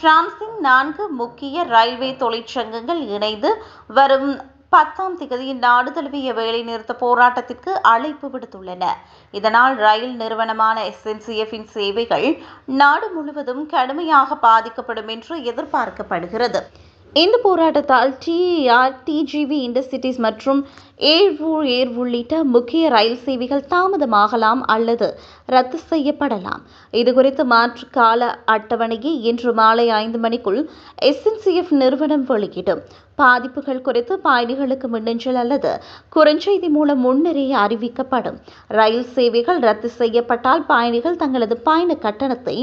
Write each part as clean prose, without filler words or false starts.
பிரான்சின் 4 முக்கிய ரயில்வே தொழிற்சங்கங்கள் இணைந்து வரும் 10ஆம் தேதி நாடு தழுவிய வேலைநிறுத்த போராட்டத்திற்கு அழைப்பு விடுத்துள்ளன. இதனால் ரயில் நிறுவனமான SNCF-இன் சேவைகள் நாடு முழுவதும் கடுமையாக பாதிக்கப்படும் என்று எதிர்பார்க்கப்படுகிறது. இந்த போராட்டத்தால் TER, TGV இன்டர்சிட்டிஸ் மற்றும் ஏர் உள்ளிட்ட முக்கிய ரயில் சேவைகள் தாமதமாகலாம் அல்லது ரத்து செய்யப்படலாம். இதுகுறித்து மாற்று கால அட்டவணையை இன்று மாலை 5 மணிக்குள் SNCF நிறுவனம் வெளியிடும். பாதிப்புகள் குறித்து பயணிகளுக்கு மின்னஞ்சல் அல்லது குறுஞ்செய்தி மூலம் முன்னரே அறிவிக்கப்படும். ரயில் சேவைகள் ரத்து செய்யப்பட்டால் பயணிகள் தங்களது பயண கட்டணத்தை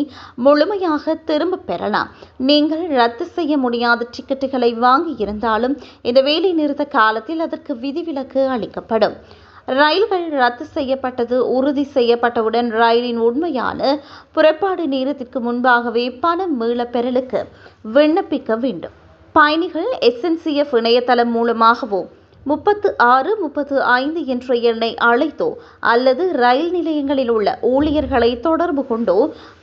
முழுமையாக திரும்ப பெறலாம். நீங்கள் ரத்து செய்ய முடியாத டிக்கெட்டுகளை வாங்கி இருந்தாலும் இந்த வேலை நிறுத்த காலத்தில் அதற்கு விதிவிலக்கு அளிக்கப்படும். ரயில்கள் ரத்து செய்யப்பட்டது உறுதி செய்யப்பட்டவுடன் ரயிலின் உண்மையான புறப்பாடு நேரத்திற்கு முன்பாகவே பணம் மீளப் பெறலுக்கு விண்ணப்பிக்க வேண்டும். பயணிகள் SNCF இணையதளம் மூலமாகவோ 3635 என்ற எண்ணை அழைத்தோ அல்லது ரயில் நிலையங்களில் உள்ள ஊழியர்களை தொடர்பு கொண்டோ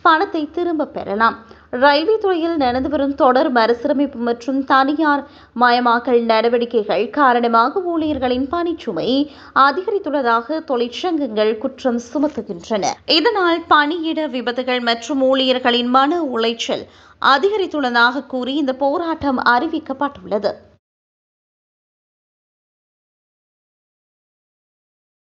பணத்தை திரும்ப பெறலாம். ரயில்வே துறையில் நடந்து வரும் தொடர் மறுசீரமைப்பு மற்றும் தனியார் மயமாக்கல் நடவடிக்கைகள் காரணமாக ஊழியர்களின் பணிச்சுமை அதிகரித்துள்ளதாக தொழிற்சங்கங்கள் குற்றம் சுமத்துகின்றன. இதனால் பணியிட விபத்துகள் மற்றும் ஊழியர்களின் மன உளைச்சல் அதிகரித்துள்ளதாக கூறி இந்த போராட்டம் அறிவிக்கப்பட்டுள்ளது.